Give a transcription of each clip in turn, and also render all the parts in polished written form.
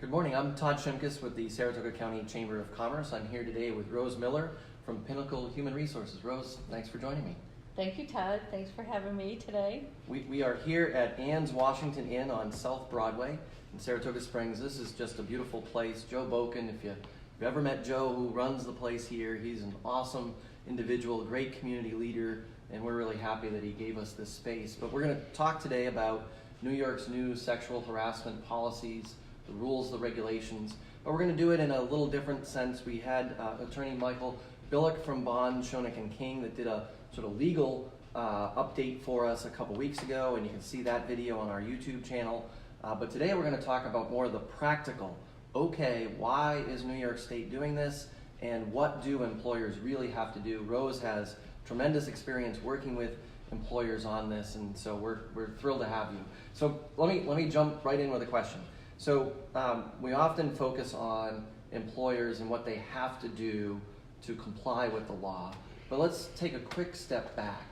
Good morning, I'm Todd Shimkus with the Saratoga County Chamber of Commerce. I'm here today with Rose Miller from Pinnacle Human Resources. Rose, thanks for joining me. Thank you, Todd. Thanks for having me today. We are here at Ann's Washington Inn on South Broadway in Saratoga Springs. This is just a beautiful place. Joe Boken, if you've ever met Joe who runs the place here, he's an awesome individual, great community leader, and we're really happy that he gave us this space. But we're going to talk today about New York's new sexual harassment policies, the rules, the regulations, but we're going to do it in a little different sense. We had attorney Michael Billick from Bond, Schoeneck and King that did a sort of legal update for us a couple weeks ago, and you can see that video on our YouTube channel. But today we're going to talk about more of the practical. Okay, why is New York State doing this, and what do employers really have to do? Rose has tremendous experience working with employers on this, and so we're thrilled to have you. So let me jump right in with a question. So we often focus on employers and what they have to do to comply with the law, but let's take a quick step back.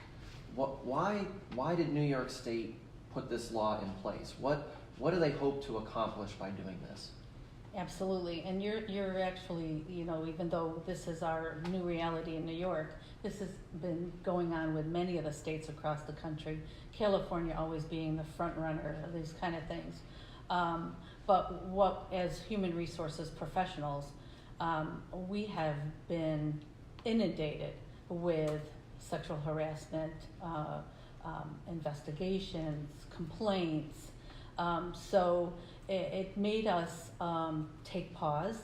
Why did New York State put this law in place? What do they hope to accomplish by doing this? Absolutely, and you're actually, even though this is our new reality in New York, this has been going on with many of the states across the country, California always being the front runner of these kind of things. But what, as human resources professionals, we have been inundated with sexual harassment, investigations, complaints. So it made us take pause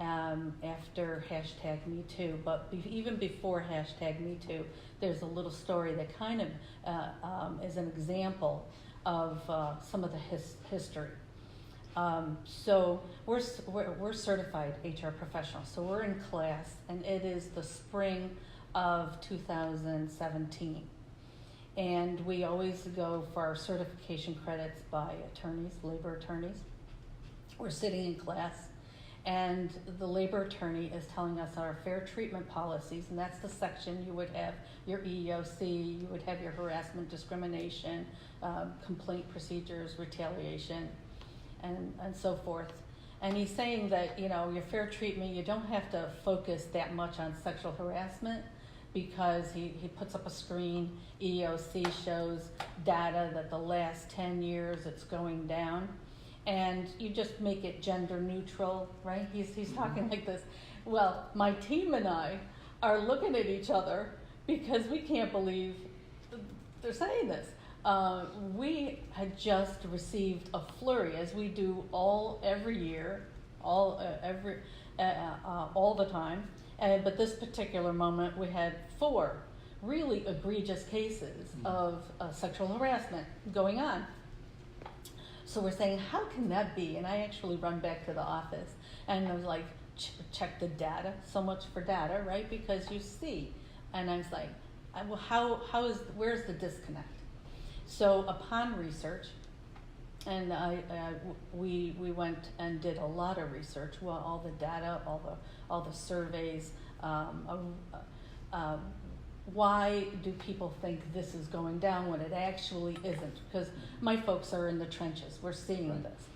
after #MeToo. But even before #MeToo, there's a little story that kind of is an example of some of the history. So we're certified HR professionals. So we're in class, and it is the spring of 2017. And we always go for our certification credits by attorneys, labor attorneys. We're sitting in class, and the labor attorney is telling us our fair treatment policies, and that's the section you would have your EEOC, you would have your harassment, discrimination, complaint procedures, retaliation, and so forth. And he's saying that, your fair treatment, you don't have to focus that much on sexual harassment, because he puts up a screen, EEOC shows data that the last 10 years it's going down, and you just make it gender neutral, right? He's talking like this. Well, my team and I are looking at each other because we can't believe they're saying this. We had just received a flurry, as we do every year, all the time. But this particular moment, we had 4 really egregious cases of sexual harassment going on. So we're saying, how can that be? And I actually run back to the office, and I was like, check the data. So much for data, right? Because you see. And I was like, well, where's the disconnect? So upon research, and we went and did a lot of research. Well, all the data, all the surveys. Why do people think this is going down when it actually isn't? Because my folks are in the trenches. We're seeing this,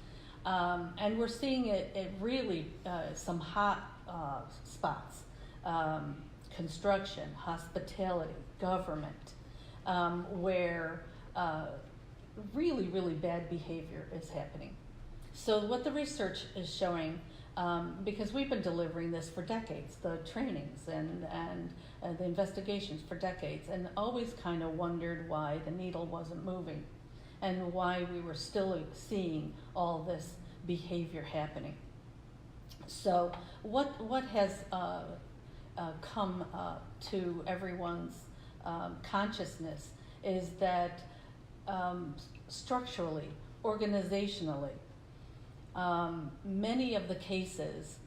and we're seeing it really some hot spots: construction, hospitality, government, where really, really bad behavior is happening. So what the research is showing, because we've been delivering this for decades, the trainings and the investigations for decades, and always kind of wondered why the needle wasn't moving and why we were still seeing all this behavior happening. So what has come to everyone's consciousness is that structurally, organizationally, many of the cases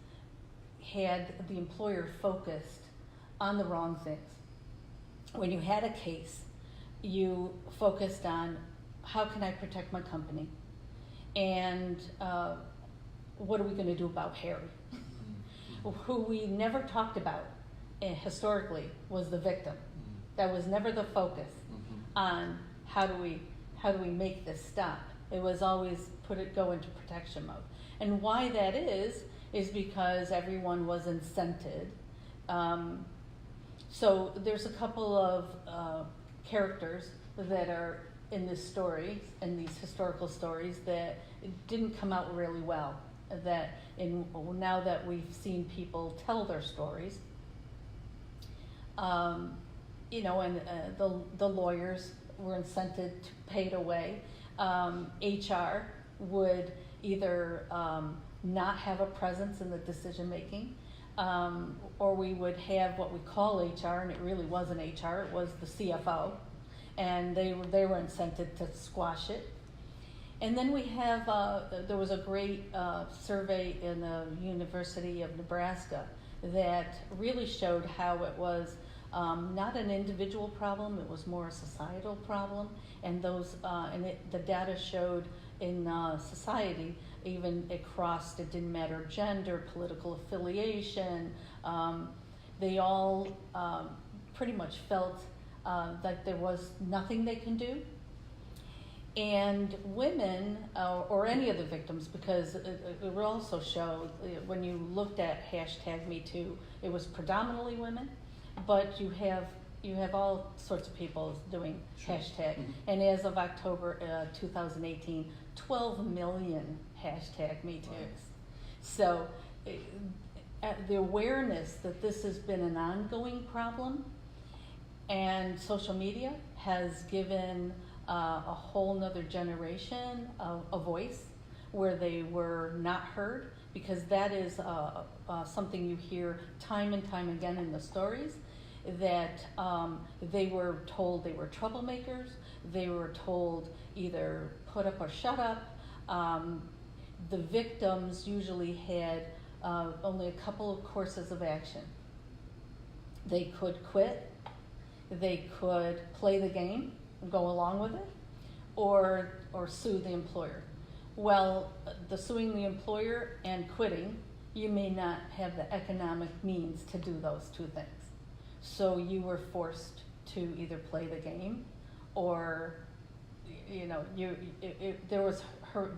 had the employer focused on the wrong things. When you had a case, you focused on how can I protect my company, and what are we going to do about Harry, who we never talked about historically was the victim. That was never the focus on how do we make this stop. It was always go into protection mode. And why that is because everyone was incented. So there's a couple of characters that are in this story, in these historical stories, that didn't come out really well. That now that we've seen people tell their stories, you know, and the lawyers were incented to pay it away. HR would either not have a presence in the decision making, or we would have what we call HR, and it really wasn't HR, it was the CFO, and they were incented to squash it. And then we have, there was a great survey in the University of Nebraska that really showed how it was not an individual problem, it was more a societal problem. And the data showed in society, even it crossed, it didn't matter gender, political affiliation, they all pretty much felt that there was nothing they can do. And women, or any of the victims, because it also showed, when you looked at #MeToo, it was predominantly women, but you have all sorts of people doing hashtag. Mm-hmm. And as of October 2018, 12 million #MeToos. Wow. So the awareness that this has been an ongoing problem, and social media has given a whole nother generation a voice where they were not heard, because that is something you hear time and time again in the stories, that they were told they were troublemakers, they were told either put up or shut up. The victims usually had only a couple of courses of action. They could quit, they could play the game, go along with it, or sue the employer. Well, the suing the employer and quitting, you may not have the economic means to do those two things. So you were forced to either play the game, or, you know, there was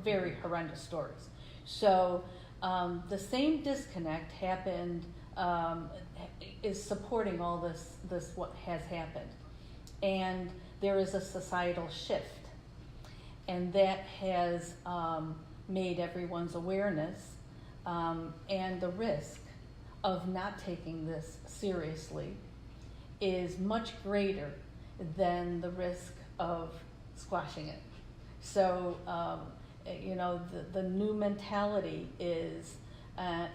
very horrendous stories. So the same disconnect happened, is supporting all this what has happened. And there is a societal shift, and that has made everyone's awareness and the risk of not taking this seriously is much greater than the risk of squashing it. So, you know, the new mentality is,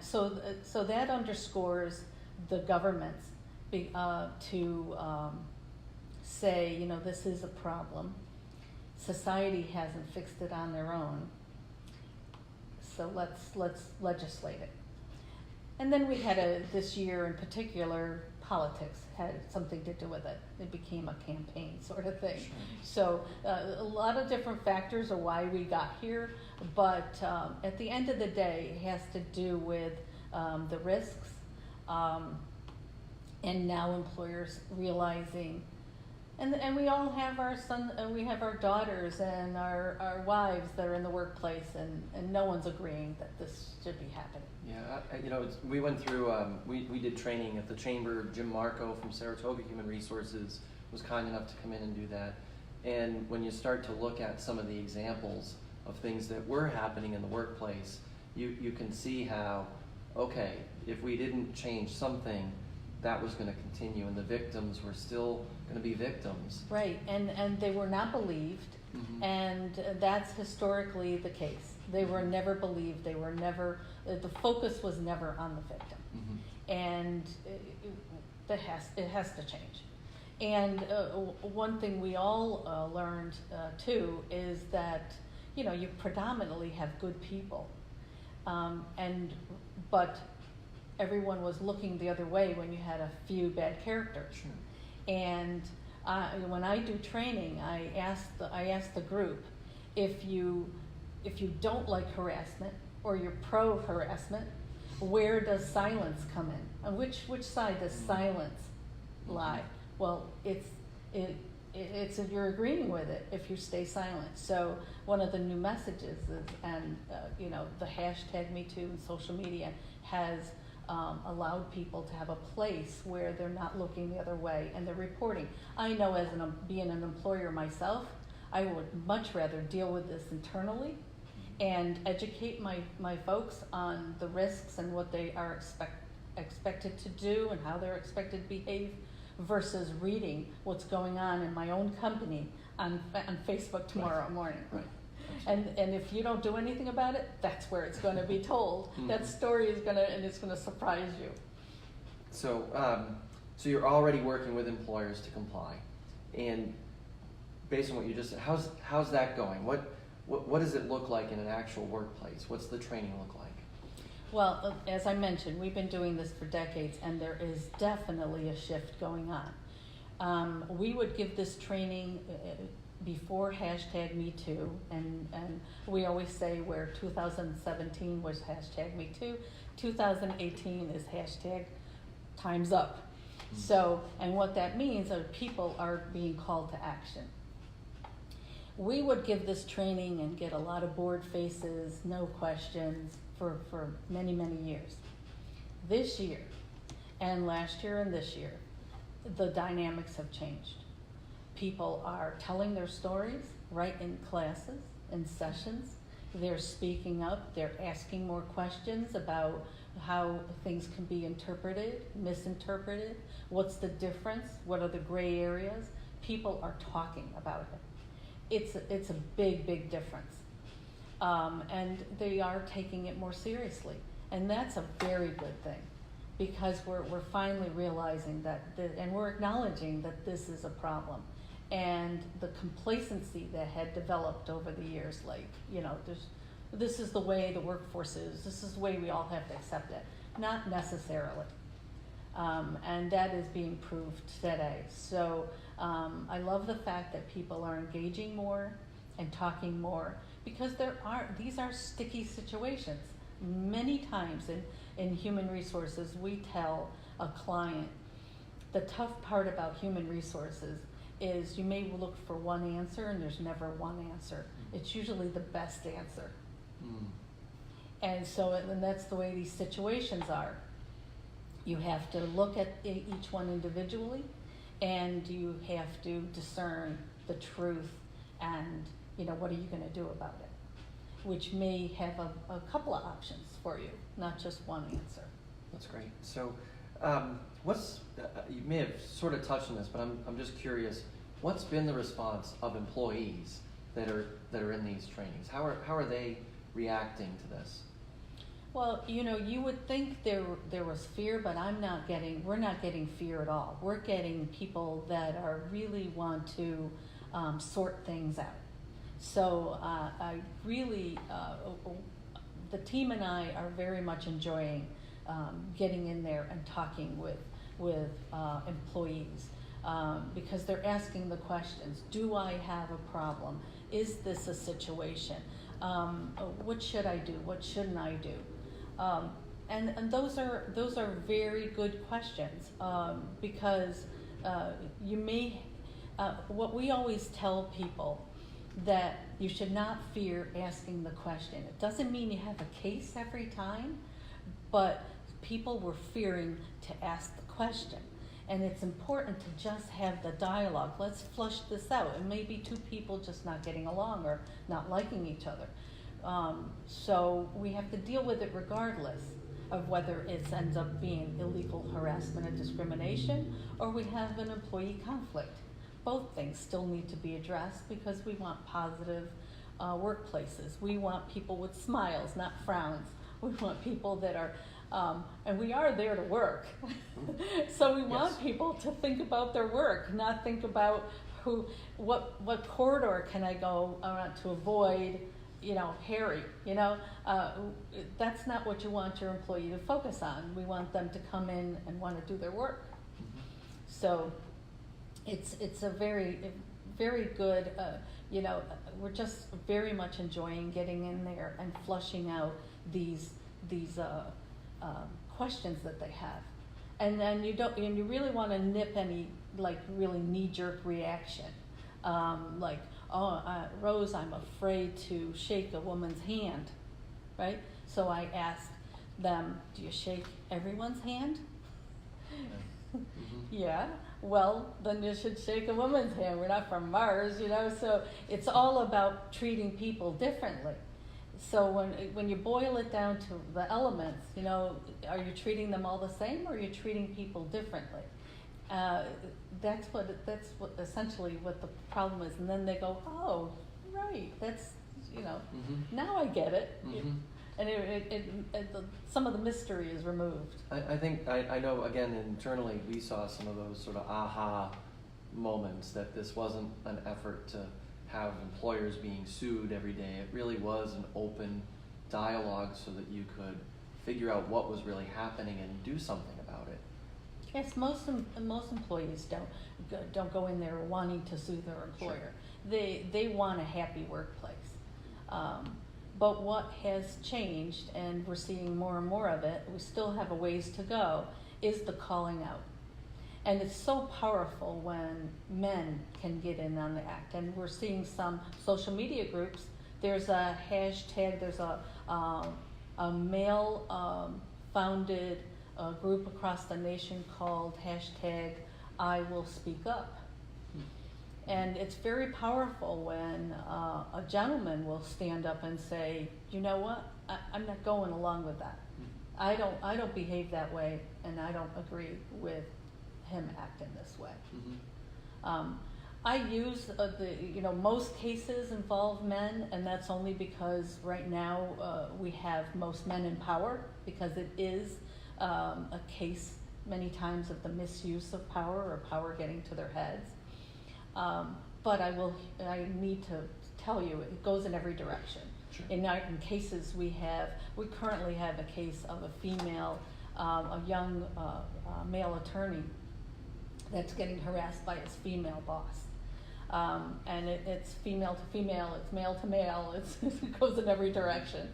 so that underscores the governments to say, you know, this is a problem. Society hasn't fixed it on their own, so let's legislate it. And then we had this year in particular, politics had something to do with it. It became a campaign sort of thing. Sure. So a lot of different factors are why we got here, but at the end of the day, it has to do with the risks, and now employers realizing, and we all have our we have our daughters and our wives that are in the workplace, and no one's agreeing that this should be happening. Yeah, you know, we went through, we did training at the chamber. Jim Marco from Saratoga Human Resources was kind enough to come in and do that. And when you start to look at some of the examples of things that were happening in the workplace, you can see how, okay, if we didn't change something, that was going to continue, and the victims were still going to be victims. Right, and they were not believed, mm-hmm. and that's historically the case. They were never believed. They were never. The focus was never on the victim, mm-hmm. and it has to change. And one thing we all learned too is that, you know, you predominantly have good people, but everyone was looking the other way when you had a few bad characters. Sure. And when I do training, I ask the group, if you don't like harassment or you're pro harassment, where does silence come in? On which side does silence lie? Well, you're agreeing with it if you stay silent. So one of the new messages is, and the hashtag Me Too in social media has allowed people to have a place where they're not looking the other way and they're reporting. I know as being an employer myself, I would much rather deal with this internally and educate my folks on the risks and what they are expected to do and how they're expected to behave, versus reading what's going on in my own company on Facebook tomorrow morning. Right. And if you don't do anything about it, that's where it's going to be told. That story is it's going to surprise you. So, so you're already working with employers to comply, and based on what you just said, how's that going? What does it look like in an actual workplace? What's the training look like? Well, as I mentioned, we've been doing this for decades, and there is definitely a shift going on. We would give this training before hashtag Me Too, and we always say where 2017 was hashtag Me Too, 2018 is hashtag Time's Up. So, and what that means are people are being called to action. We would give this training and get a lot of bored faces, no questions, for many, many years. This year, and last year and this year, the dynamics have changed. People are telling their stories right in classes, in sessions. They're speaking up, they're asking more questions about how things can be interpreted, misinterpreted, what's the difference, what are the gray areas. People are talking about it. It's a big, big difference. And they are taking it more seriously. And that's a very good thing, because we're finally realizing and we're acknowledging that this is a problem. And the complacency that had developed over the years, this is the way the workforce is, this is the way we all have to accept it. Not necessarily. And that is being proved today. So I love the fact that people are engaging more and talking more, because these are sticky situations. Many times in human resources, we tell a client the tough part about human resources is you may look for one answer and there's never one answer. It's usually the best answer. And so, and that's the way these situations are. You have to look at each one individually, and you have to discern the truth and, what are you going to do about it? Which may have a couple of options for you, not just one answer. That's great. So, you may have sort of touched on this, but I'm just curious. What's been the response of employees that are in these trainings? How are they reacting to this? Well, you would think there was fear, but we're not getting fear at all. We're getting people that really want to sort things out. So I really, the team and I are very much enjoying getting in there and talking with employees, because they're asking the questions. Do I have a problem? Is this a situation? What should I do? What shouldn't I do? And those are very good questions, because you may, what we always tell people, that you should not fear asking the question. It doesn't mean you have a case every time, but people were fearing to ask the question. And it's important to just have the dialogue. Let's flush this out. It may be two people just not getting along or not liking each other. So we have to deal with it regardless of whether it ends up being illegal harassment and discrimination, or we have an employee conflict. Both things still need to be addressed, because we want positive workplaces. We want people with smiles, not frowns. We want people that are, and we are there to work. So we want people to think about their work, not think about what corridor can I go around to avoid, Harry, that's not what you want your employee to focus on. We want them to come in and want to do their work. So it's a very, very good, we're just very much enjoying getting in there and flushing out these questions that they have. And then you really want to nip any really knee-jerk reaction. Like, oh, Rose, I'm afraid to shake a woman's hand, right? So I asked them, do you shake everyone's hand? Mhm. Yeah, well, then you should shake a woman's hand. We're not from Mars, you know, so it's all about treating people differently. So when you boil it down to the elements, you know, are you treating them all the same, or are you treating people differently? That's what essentially what the problem is. And then they go, oh, right, that's, you know, now I get it. And some of the mystery is removed. I think, I know, again, internally, we saw some of those sort of aha moments, that this wasn't an effort to have employers being sued every day. It really was an open dialogue so that you could figure out what was really happening and do something about it. Yes, most employees don't go in there wanting to sue their employer. Sure. They want a happy workplace. But what has changed, and we're seeing more and more of it, we still have a ways to go, is the calling out. And it's so powerful when men can get in on the act. And we're seeing some social media groups. There's a hashtag, there's a male founded group across the nation called hashtag I Will Speak Up. And it's very powerful when a gentleman will stand up and say, you know what, I'm not going along with that. I don't behave that way, and I don't agree with him acting this way. I use most cases involve men, and that's only because right now we have most men in power, because it is a case many times of the misuse of power, or power getting to their heads. But I need to tell you, it goes in every direction. Sure. In cases we currently have a case of a female, a young male attorney that's getting harassed by his female boss. And it's female to female, it's male to male, it goes in every direction.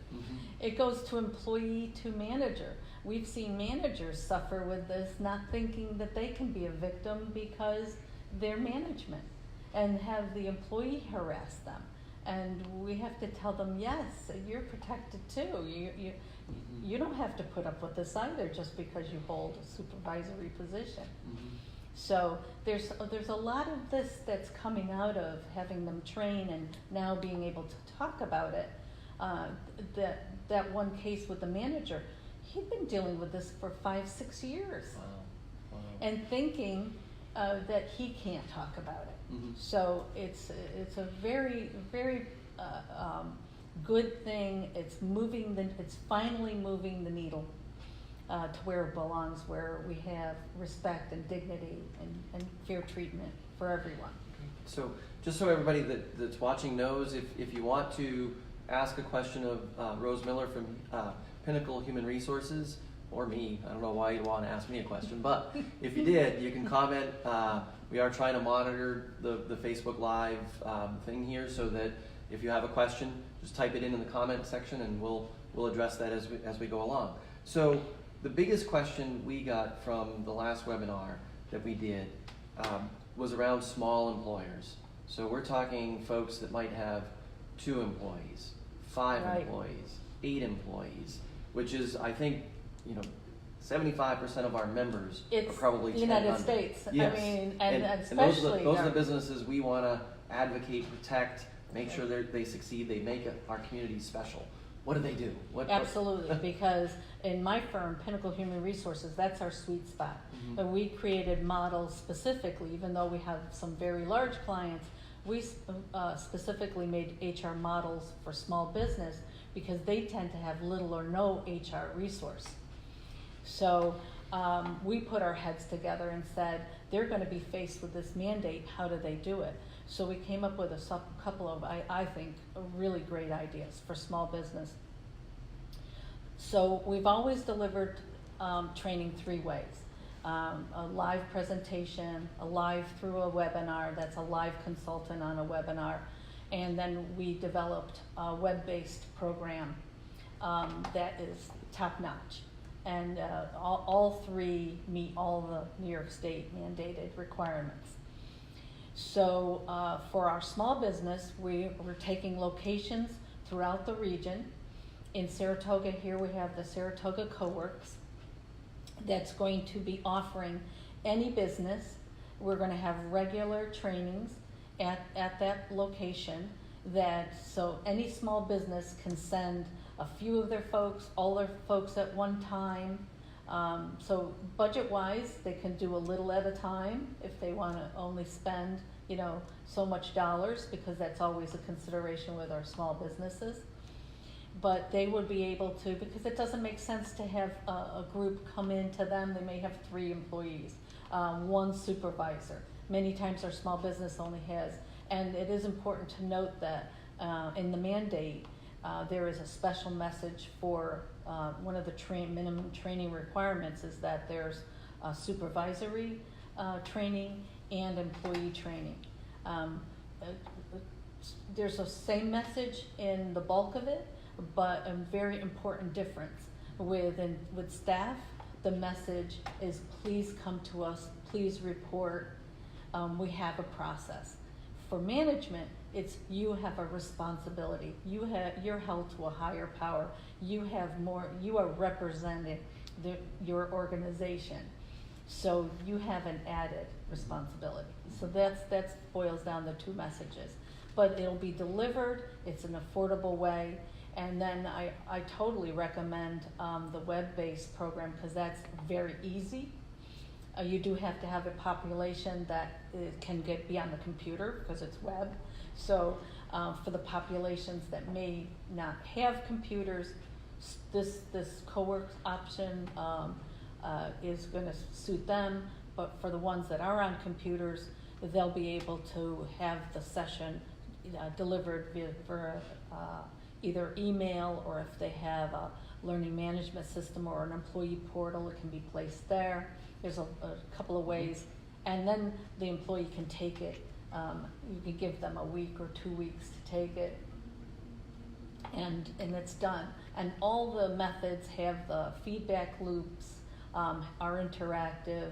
It goes to employee to manager. We've seen managers suffer with this, not thinking that they can be a victim because they're management, and have the employee harass them. And we have to tell them, yes, you're protected too. You don't have to put up with this either just because you hold a supervisory position. So there's a lot of this that's coming out of having them train and now being able to talk about it. That one case with the manager, he'd been dealing with this for 5-6 years. Wow. And thinking that he can't talk about it. So it's a very, very good thing. It's finally moving the needle to where it belongs, where we have respect and dignity and fair treatment for everyone. So just so everybody that's watching knows, if you want to ask a question of Rose Miller from Pinnacle Human Resources, or me, I don't know why you'd want to ask me a question, but if you did, you can comment. We are trying to monitor the Facebook Live thing here, so that if you have a question, just type it in the comment section, and we'll address that as we go along. So the biggest question we got from the last webinar that we did was around small employers. So we're talking folks that might have 2 employees, 5 Right. employees, 8 employees, which is, I think, 75% of our members are probably the 10 United under. States. Yes. I mean, and And especially those are the businesses we want to advocate, protect, make sure they succeed. They make our community special. What do they do? Absolutely, because in my firm, Pinnacle Human Resources, that's our sweet spot. And we created models specifically, even though we have some very large clients, we specifically made HR models for small business because they tend to have little or no HR resource. So we put our heads together and said, they're going to be faced with this mandate, how do they do it? So we came up with a couple of, I think, really great ideas for small business. So we've always delivered training 3 ways. A live presentation, a live through a webinar, that's a live consultant on a webinar, and then we developed a web-based program that is top-notch. And all 3 meet all the New York State mandated requirements. So for our small business, we're taking locations throughout the region. In Saratoga here we have the Saratoga Coworks that's going to be offering any business. We're going to have regular trainings at that location, that so any small business can send a few of their folks, all their folks at one time. So budget-wise, they can do a little at a time if they want to only spend, so much dollars, because that's always a consideration with our small businesses. But they would be able to, because it doesn't make sense to have a group come in to them. They may have 3 employees, 1 supervisor. Many times our small business only has, and it is important to note that in the mandate, there is a special message for one of the minimum training requirements is that there's supervisory training and employee training. There's a same message in the bulk of it, but a very important difference with staff. The message is, please come to us, please report. We have a process. For management, it's you have a responsibility. You're held to a higher power. You are representing your organization. So you have an added responsibility. So that's boils down the 2 messages. But it'll be delivered, it's an affordable way. And then I totally recommend the web-based program, because that's very easy. You do have to have a population that can be on the computer, because it's web. So for the populations that may not have computers, this co-work option is going to suit them. But for the ones that are on computers, they'll be able to have the session delivered via either email, or if they have a learning management system or an employee portal, it can be placed there. There's a couple of ways, and then the employee can take it. You can give them a week or 2 weeks to take it, and it's done. And all the methods have the feedback loops, are interactive.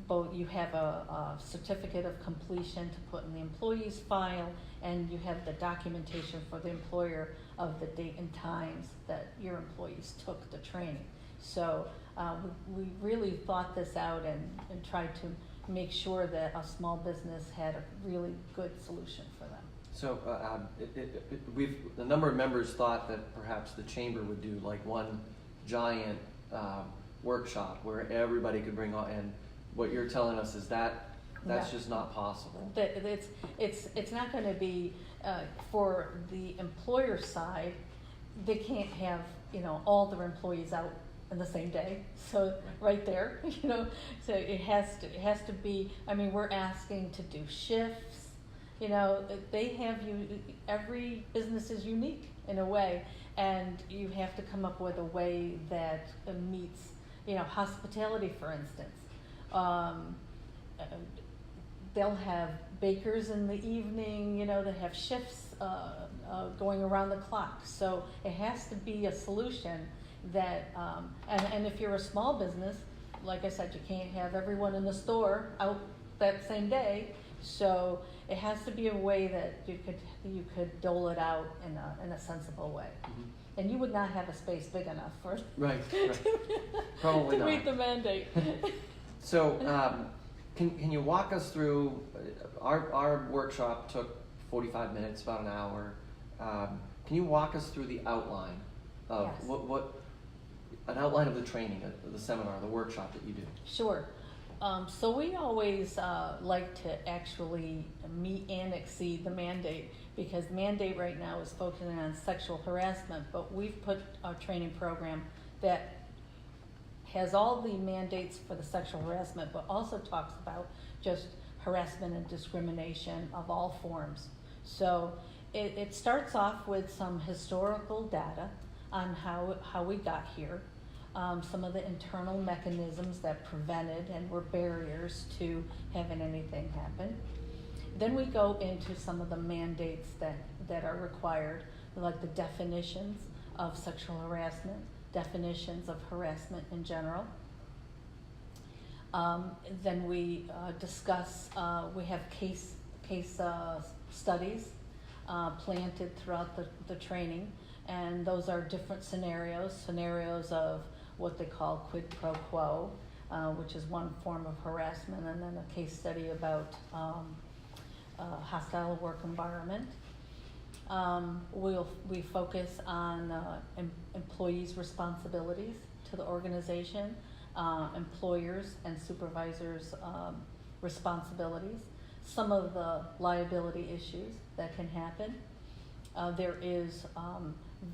Both you have a certificate of completion to put in the employee's file, and you have the documentation for the employer of the date and times that your employees took the training. So we really thought this out and tried to make sure that a small business had a really good solution for them. So a number of members thought that perhaps the chamber would do like one giant workshop where everybody could bring on, and what you're telling us is that's just not possible. It's not going to be for the employer side. They can't have all their employees out in the same day. So right there, so it has to be. I mean, we're asking to do shifts. They have every business is unique in a way, and you have to come up with a way that meets hospitality, for instance. They'll have bakers in the evening, they have shifts going around the clock. So it has to be a solution that, and if you're a small business, like I said, you can't have everyone in the store out that same day. So it has to be a way that you could dole it out in a sensible way. Mm-hmm. And you would not have a space big enough for right. Probably to not. meet the mandate. So can you walk us through, our workshop took 45 minutes, about an hour. Can you walk us through the outline of Yes. what an outline of the training, the seminar, the workshop that you do? Sure. So we always like to actually meet and exceed the mandate, because the mandate right now is focusing on sexual harassment, but we've put a training program that has all the mandates for the sexual harassment, but also talks about just harassment and discrimination of all forms. So it starts off with some historical data on how we got here, some of the internal mechanisms that prevented and were barriers to having anything happen. Then we go into some of the mandates that are required, like the definitions of sexual harassment, definitions of harassment in general. Then we discuss, we have case studies planted throughout the training, and those are different scenarios of what they call quid pro quo, which is one form of harassment, and then a case study about hostile work environment. We focus on employees' responsibilities to the organization, employers and supervisors' responsibilities, some of the liability issues that can happen. There is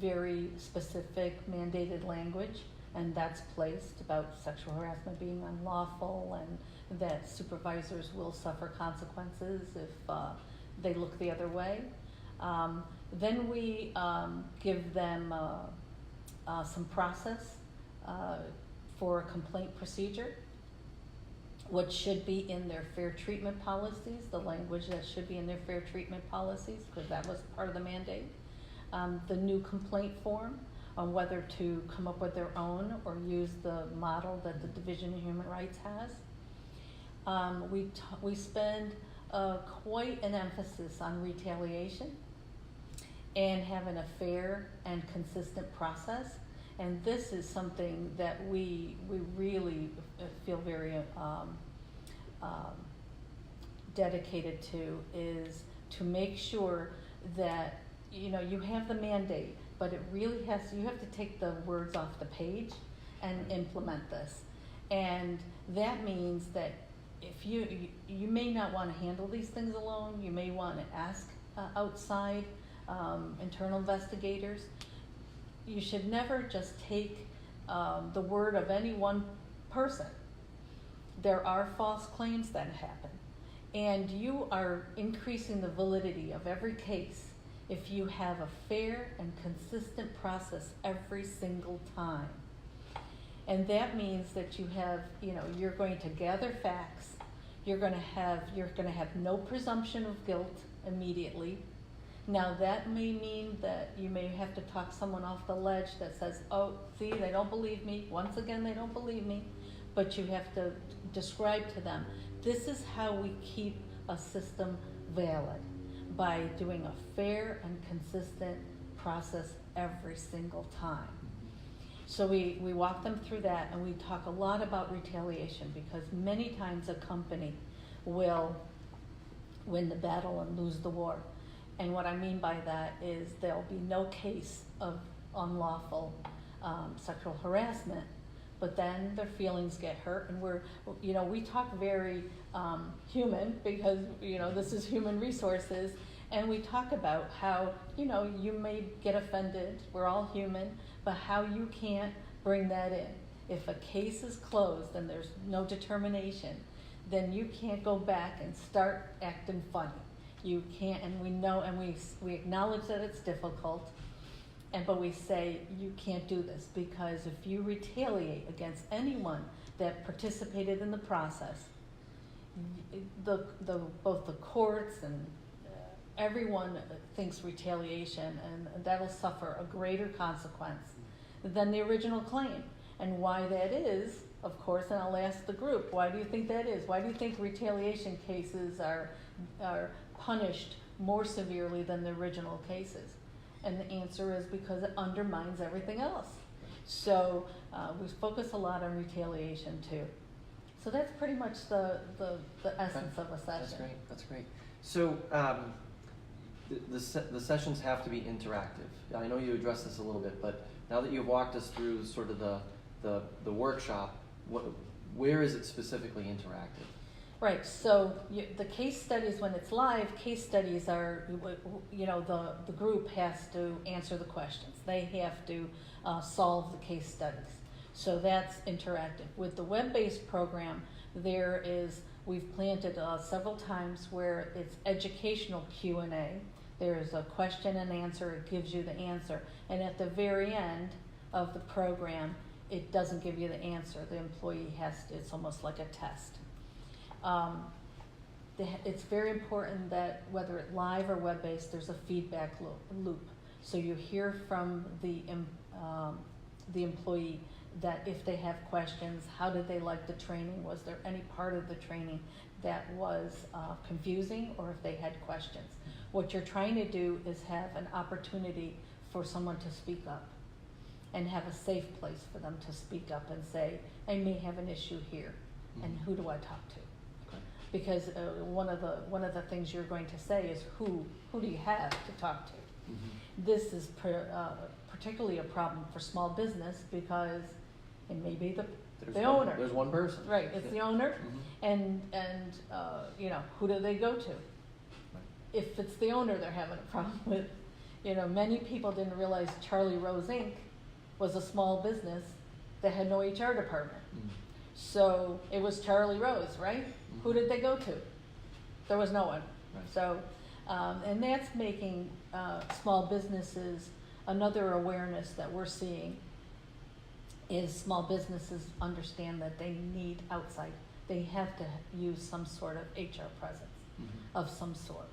very specific mandated language, and that's placed about sexual harassment being unlawful, and that supervisors will suffer consequences if they look the other way. Then we give them some process for a complaint procedure, what should be in their fair treatment policies, the language that should be in their fair treatment policies, because that was part of the mandate. The new complaint form on whether to come up with their own or use the model that the Division of Human Rights has. We spend quite an emphasis on retaliation and having a fair and consistent process. And this is something that we really feel very dedicated to, is to make sure that, you know, you have the mandate, but it really you have to take the words off the page and implement this. And that means that if you may not want to handle these things alone, you may want to ask outside internal investigators. You should never just take the word of any one person. There are false claims that happen, and you are increasing the validity of every case if you have a fair and consistent process every single time. And that means that you have, you know, you're going to gather facts, you're going to have no presumption of guilt immediately. Now that may mean that you may have to talk someone off the ledge that says, oh, see, they don't believe me. Once again, they don't believe me. But you have to describe to them, this is how we keep a system valid, by doing a fair and consistent process every single time. So we walk them through that, and we talk a lot about retaliation, because many times a company will win the battle and lose the war. And what I mean by that is there'll be no case of unlawful sexual harassment, but then their feelings get hurt, and we talk very human, because, you know, this is human resources, and we talk about how, you know, you may get offended, we're all human, but how you can't bring that in. If a case is closed and there's no determination, then you can't go back and start acting funny. You can't, and we know, and we acknowledge that it's difficult, but we say you can't do this, because if you retaliate against anyone that participated in the process, both the courts and everyone thinks retaliation, and that'll suffer a greater consequence than the original claim. And why that is, of course, and I'll ask the group, why do you think that is? Why do you think retaliation cases are punished more severely than the original cases? And the answer is because it undermines everything else. So we focus a lot on retaliation too. So that's pretty much the essence of a session. That's great. So the sessions have to be interactive. I know you addressed this a little bit, but now that you've walked us through sort of the workshop, where is it specifically interactive? Right, so the case studies, when it's live, case studies are, you know, the group has to answer the questions. They have to solve the case studies. So that's interactive. With the web-based program, we've planted several times where it's educational Q&A. There's a question and answer, it gives you the answer. And at the very end of the program, it doesn't give you the answer. The employee it's almost like a test. It's very important that whether it's live or web-based, there's a feedback loop. So you hear from the employee that if they have questions, how did they like the training? Was there any part of the training that was confusing, or if they had questions? What you're trying to do is have an opportunity for someone to speak up and have a safe place for them to speak up and say, I may have an issue here, and who do I talk to? Okay. Because one of the things you're going to say is who do you have to talk to? This is particularly a problem for small business because it may be the owner. There's one person. Right, it's the owner, and you know, who do they go to? If it's the owner they're having a problem with, you know, many people didn't realize Charlie Rose Inc. was a small business that had no HR department. So it was Charlie Rose, right? Who did they go to? There was no one. Right. So, and that's making small businesses, another awareness that we're seeing is small businesses understand that they need outside. They have to use some sort of HR presence of some sort.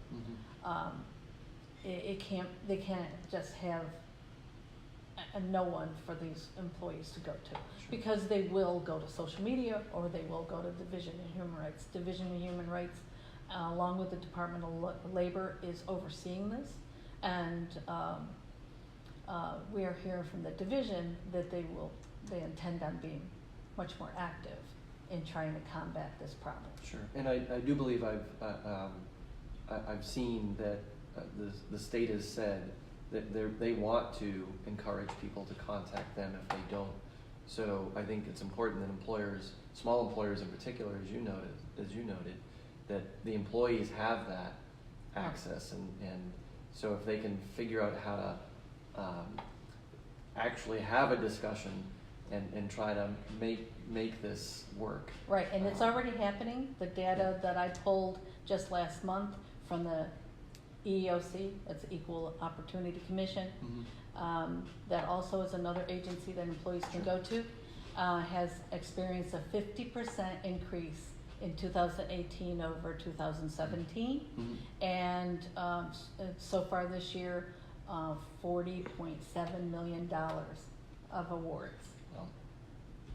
They can't just have a no one for these employees to go to, because they will go to social media or they will go to Division of Human Rights. Division of Human Rights, along with the Department of Labor, is overseeing this, and we are hearing from the division that they intend on being much more active in trying to combat this problem. Sure, and I do believe I've seen that the state has said that they want to encourage people to contact them if they don't. So I think it's important that employers, small employers in particular, as you noted, that the employees have that access, and so if they can figure out how to actually have a discussion and try to make this work. Right, and it's already happening. The data that I pulled just last month from the EEOC, that's Equal Opportunity Commission, that also is another agency that employees can go to, has experienced a 50% increase in 2018 over 2017, and so far this year, $40.7 million of awards,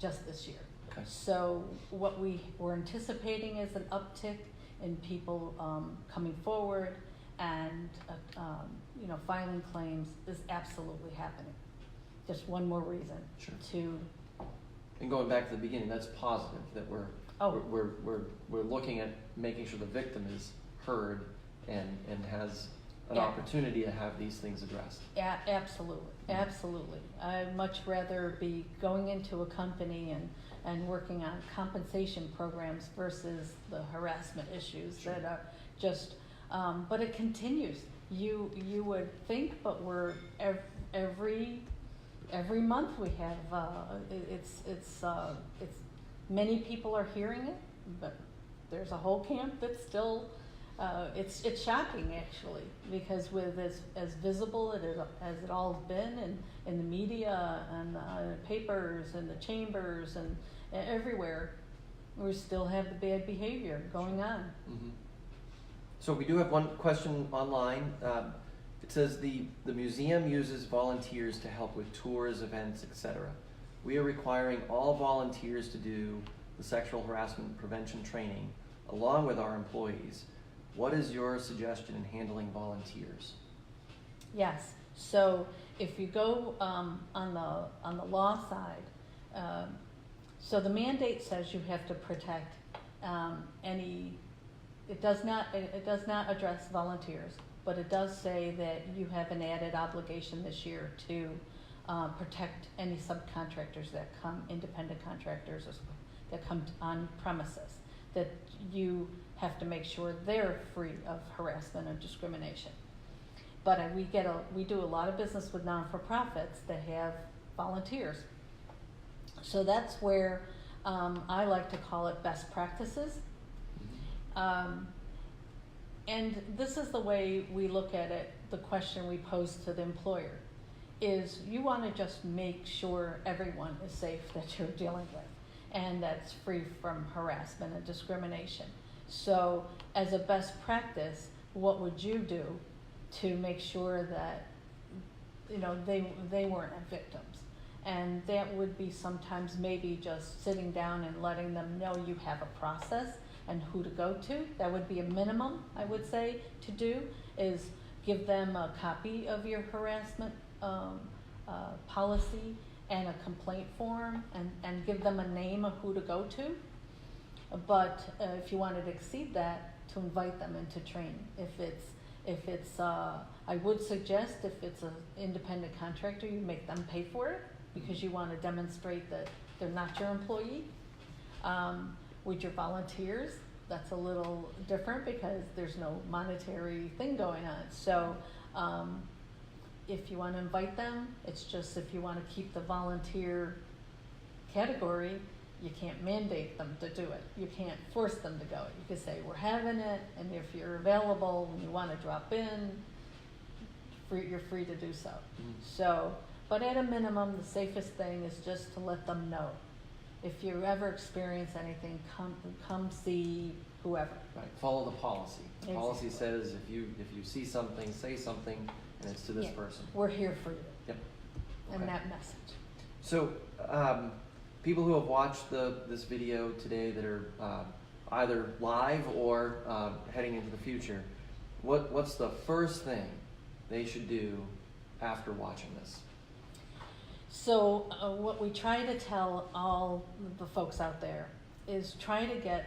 just this year. Okay. So what we're anticipating is an uptick in people coming forward and you know, filing claims is absolutely happening. Just one more reason to. And going back to the beginning, that's positive that we're looking at making sure the victim is heard and has an opportunity to have these things addressed. Yeah, absolutely. I'd much rather be going into a company and working on compensation programs versus the harassment issues that are just. But it continues. You would think, but we're every month we have it's many people are hearing it, but there's a whole camp that's still it's shocking actually, because with as visible as it all been in the media and papers and the chambers and everywhere, we still have the bad behavior going on. So we do have one question online. It says the museum uses volunteers to help with tours, events, etc. We are requiring all volunteers to do the sexual harassment prevention training along with our employees. What is your suggestion in handling volunteers? Yes. So if you go on the law side, so the mandate says you have to protect any. It does not address volunteers, but it does say that you have an added obligation this year to protect any subcontractors that come, independent contractors that come on premises, that you have to make sure they're free of harassment and discrimination. But we do a lot of business with non-for-profits that have volunteers. So that's where I like to call it best practices. And this is the way we look at it, the question we pose to the employer, is you want to just make sure everyone is safe that you're dealing with and that's free from harassment and discrimination. So as a best practice, what would you do to make sure that, you know, they weren't victims? And that would be sometimes maybe just sitting down and letting them know you have a process and who to go to. That would be a minimum, I would say, to do, is give them a copy of your harassment policy and a complaint form, and give them a name of who to go to. But if you wanted to exceed that, to invite them into training. If it's I would suggest if it's an independent contractor, you make them pay for it, because you want to demonstrate that they're not your employee. With your volunteers, that's a little different because there's no monetary thing going on. So if you want to invite them, it's just if you want to keep the volunteer category, you can't mandate them to do it. You can't force them to go. You can say, we're having it, and if you're available and you want to drop in, you're free to do so. So, but at a minimum, the safest thing is just to let them know. If you ever experience anything, come see whoever. Right. Follow the policy. The Exactly. policy says if you see something, say something, and it's to this Yeah. person. We're here for you. Yep. And Okay. that message. So, people who have watched this video today that are either live or heading into the future, what's the first thing they should do after watching this? So what we try to tell all the folks out there is try to get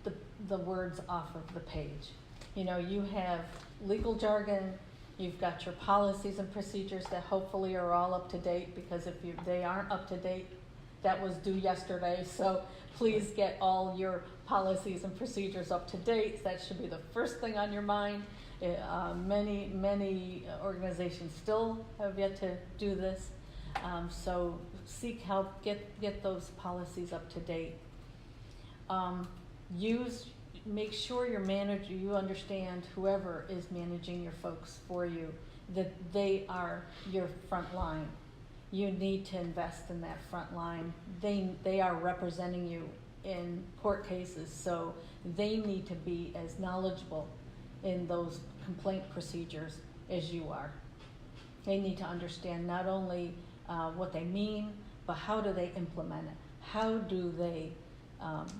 the words off of the page. You know, you have legal jargon, you've got your policies and procedures that hopefully are all up to date, because if they aren't up to date, that was due yesterday. So please get all your policies and procedures up to date. That should be the first thing on your mind. Many organizations still have yet to do this. So seek help, get those policies up to date. Make sure your manager, you understand whoever is managing your folks for you, that they are your front line. You need to invest in that front line. They are representing you in court cases, so they need to be as knowledgeable in those complaint procedures as you are. They need to understand not only what they mean, but how do they implement it? How do they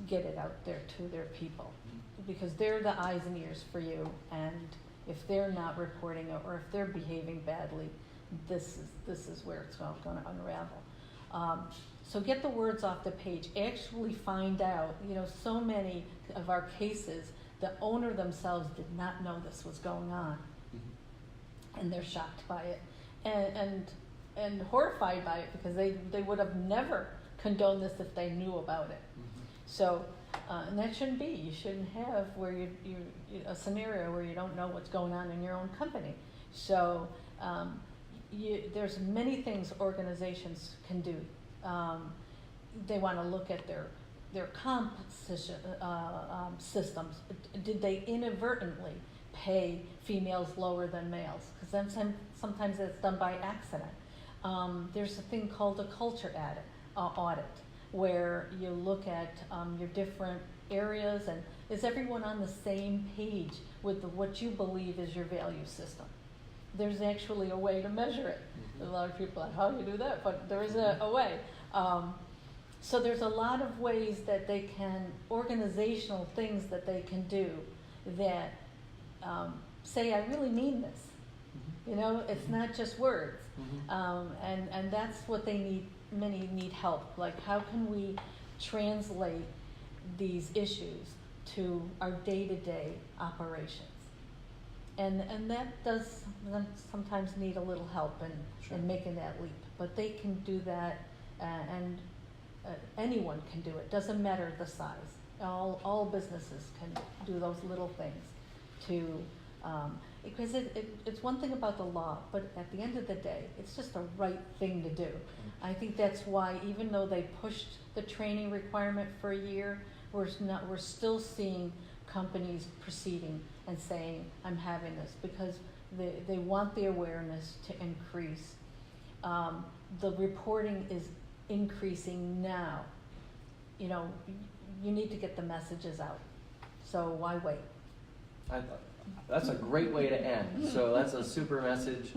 get it out there to their people? Because they're the eyes and ears for you, and if they're not reporting it, or if they're behaving badly, this is where it's going to unravel. So get the words off the page. Actually find out, you know, so many of our cases, the owner themselves did not know this was going on. And they're shocked by it and horrified by it, because they would have never condoned this if they knew about it. So, and that shouldn't be. You shouldn't have where you a scenario where you don't know what's going on in your own company. So there's many things organizations can do. They want to look at their comp systems. Did they inadvertently pay females lower than males? Because then sometimes it's done by accident. There's a thing called a culture audit, where you look at your different areas, and is everyone on the same page with what you believe is your value system? There's actually a way to measure it. A lot of people are like, how do you do that? But there is a way. So there's a lot of ways that they can, organizational things that they can do that say, I really mean this. You know, it's not just words. And that's what they need. Many need help. Like, how can we translate these issues to our day-to-day operations? And that does sometimes need a little help in making that leap. But they can do that, and anyone can do it. Doesn't matter the size. All businesses can do those little things to, because it's one thing about the law, but at the end of the day, it's just the right thing to do. I think that's why, even though they pushed the training requirement for a year, we're still seeing companies proceeding and saying, I'm having this, because they want the awareness to increase. The reporting is increasing now. You know, you need to get the messages out. So why wait? That's a great way to end. So that's a super message.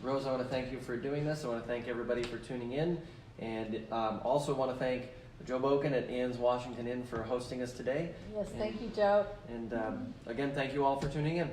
Rose, I want to thank you for doing this. I want to thank everybody for tuning in, and also want to thank Joe Boken at Ann's Washington Inn for hosting us today. Yes, thank you, Joe. And again, thank you all for tuning in.